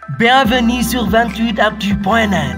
Bienvenue sur 28actu.net.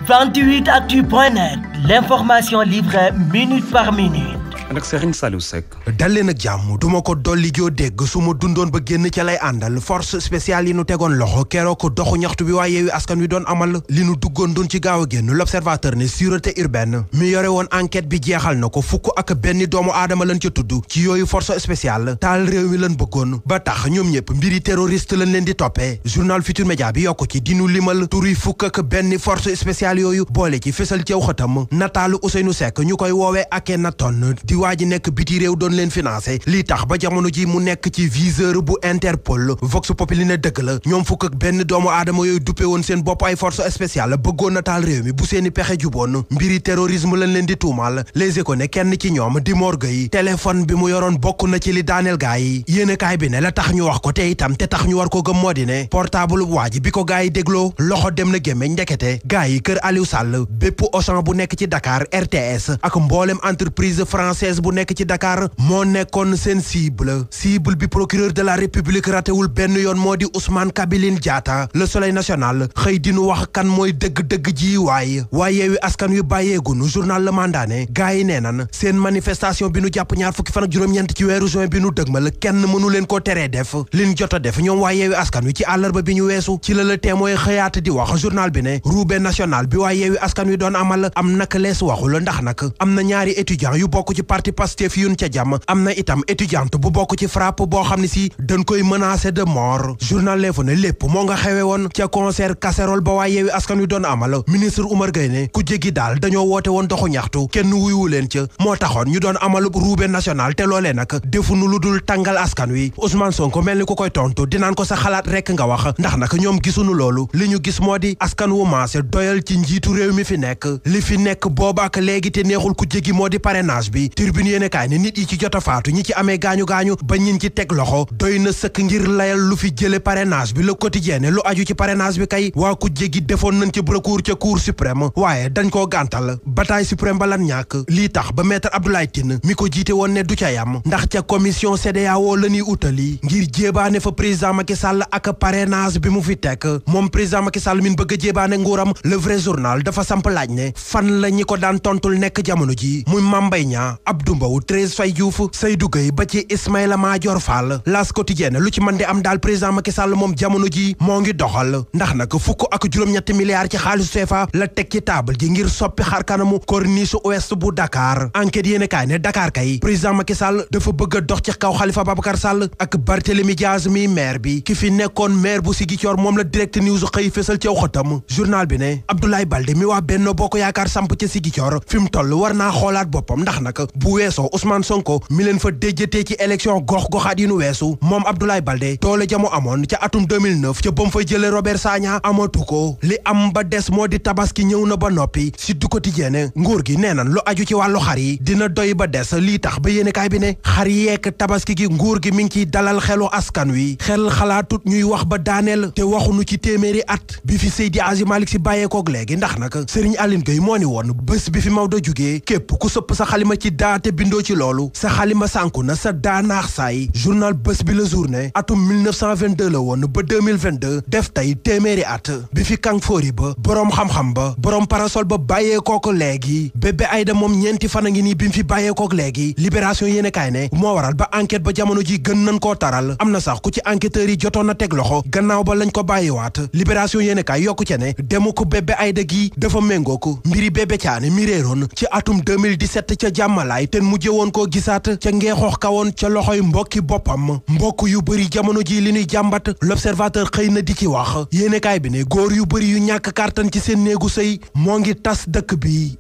28actu.net, l'information livrée minute par minute. Nag Serigne Saliou Seck. dal leen ak jàmm duma ko dolli joo dégg su ma dundoon ba génn ca lay àndal force spéciale yi nu tegoon loxo keroog ko doxu ñaxtu bi waa Yewwi Askan Wi doon amal li nu duggoon doon ci gaaw a génn l'observateur ne sûreté urbaine mi yore woon enquête bi jeexal na ko fukk ak benn doomu aadama lañ ca tudd ci yooyu force spéciale taal réew mi lañ bëggoon ba tax ñoom ñëpp mbiri terroriste lañ leen di toppee journal Futur Média bi yokk ci dinu limal turi fukk ak benn force spéciale yooyu boole ci fésal ceew xëtam nataalu Ousseynou Seck ñu koy woowee Akhenaton waa ji nekk biti réew doon leen financé lii tax ba jamono ji mu nekk ci viseur bu Interpol Vox Populi ne dëgg la ñoom fukk ak benn doomu aadama yooyu duppe woon seen bopp ay force spéciale bëggoon na taal réew mi bu seeni pexe juboon mbiri terrorisme lañ leen di tuumal Les Échos ne kenn ci ñoom di Mor Gueye téléphone bi mu yoroon bokk na ci li daaneel gaa yi yéenekaay bi ne la tax ñu wax ko te itam te tax ñu war ko gëm moo di ne portable waa ji bi ko gaa yi dégloo loxo dem na gémmeñ ndekete gaa yi kër Aliou Sall bépp Auchan bu nekk ci Dakar RTS ak mboolem entreprise française bu nekk ci Dakar moo nekkoon seen cible bi procureur de la République ratewul benn yoon moo di Ousmane Kabiline Diatta Le Soleil national xëy dinu wax kan mooy dëgg-dëgg ji waaye Yewwi Askan Wi bàyyeegunu journal Le Mandat ne gaa yi nee nan seen manifestation bi nu jàpp ñaar fukki fan ak juróom-ñeent ci weeru juin bi nu dëgmal kenn mënu leen ko teree def liñ jot a def ñoom Yewwi Askan Wi ci àllarba bi ñu weesu ci la Le Témoin xëyaat di wax journal bi ne roube national bi Yewwi Askan Wi doon amal am nak lees waxul ndax nag am na ñaari étudiant yu bokk ci parti Pastef yun ca jàmm am na itam étudiante bu bokk ci FRAPP boo xam ne si dañ koy menacé de mort journal L'Info ne lépp moo nga xewe woon ca concert casserole ba waa Yewwi Askan Wi doon amal ministre Oumar Gueye ne ku jéggi daal dañoo woote woon doxu ñaxtu kenn wuywu leen ca moo taxoon ñu doon amal roube national te loolee nag defunu lu dul tàngal askan wi Ousmane Sonko mel ni ku koy tontu dinaan ko sa xalaat rekk nga wax ndax nag ñoom gisunu loolu li ñu gis moo di askan wu maase doyal ci njiitu réew mi fi nekk li fi nekk boobaak léegi te neexul ku jéggi moo di parrainage bi Tribune yéenekaay ne nit yi ci jot a faatu ñi ci amee gaañu-gaañu ba ñin ci teg loxo doy na sëkk ngir layal lu fi jële parrainage bi Le Quotidien ne lu aju ci parrainage bi kay waa ku jéggi defoon nañ ci recours ca cour suprême waaye dañ koo gàntal bataille suprême ba lan ñàkk lii tax ba maître Abdoulaye Tine mi ko jiite woon ne du ca yam ndax ca commission CEDEAO la ñuy utali ngir jéebaane fa président Macky Sall ak parrainage bi mu fi teg moom président Macky Sall min bëgg a jéebaane nguuram Le Vrai Journal dafa samp laaj ne fan la ñi ko daan tontul nekk jamono ji muy Mame Mbaye Niang Abdou Mbow Thérèse Faye Diouf Seydou Gueye ba ci Ismaïla Madior Fall L'As Quotidien lu ci mën di am daal président Macky Sall moom jamono ji moo ngi doxal ndax nag fukk ak juróom-ñetti milliards ci xaalisu CFA la teg ci table ji ngir soppi xar kanamu corniche ouest bu Dakar enquête yéene kaay ne Dakar kay président Macky Sall dafa bëgg a dox ci kaw Khalifa Babacar Sall ak Barthélémy Diaz mi maire bi ki fi nekkoon maire bu Ziguinchor moom la Direct News xëy fésal ci xëtam journal bi ne Abdoulaye Baldé mi waa Benno Bokk Yaakaar samp ca Ziguinchor fi mu toll war naa xoolaat boppam ndax nag bu weesoo Ousmane Sonko mi leen fa déjjatee ci élection gox-goxaat yi nu weesu moom Abdoulaye Baldé doole jamu amoon ca atum 2009 ca bam fay jële Robert Sagna amatu ko li am ba des moo di tabaski ñëw na ba noppi Sud Quotidien nguur gi nee nan lu aju ci wàllu xar yi dina doy ba des lii tax ba yéenekaay bi ne xar yeek tabaski gi nguur gi mi ngi ciy dalal xelu askan wi xel xalaatut ñuy wax ba daaneel te waxunu ci téeméeri at bi fi Seydi Hadji Malick Sy bàyyeekook léegi ndax nag Serigne Aline Gueye moo ni woon bés bi fi Maodo jugee képp ku sëpp sa xalima ci daate bindoo ci loolu sa xalima sànku na sa daanaax saay journal bés bi la journée atum 1922 la woon ba 2022 def tey téeméeri at bi fi Kang Fori ba boroom xam-xam ba boroom parasol ba bàyyeekook léegi Bébé Aïda moom ñeenti fan a ngi nii bi mu fi bàyyeekook léegi Libération yéene kaay ne moo waral ba enquête ba jamono ji gën nañ koo taral am na sax ku ci enquêteurs yi jotoon na teg loxo gannaaw ba lañ ko bàyyiwaat Libération yéene kaay yokku ca ne demu ko Bébé Aïda gi dafa méngoo ko mbiri Bébé Thiané mi réeroon ci atum 2017 ca jàmmalaay te mujje woon koo gisaat ca ngeexoox kawoon ca loxoy mbokki boppam mbokk yu bëri jamono ji li ñuy jàmbat L'Observateur xëy na di ci wax yéenekaay bi ne góor yu bëri yu ñàkk kàttan ci seen néegu sëy moo ngi tas dëkk bi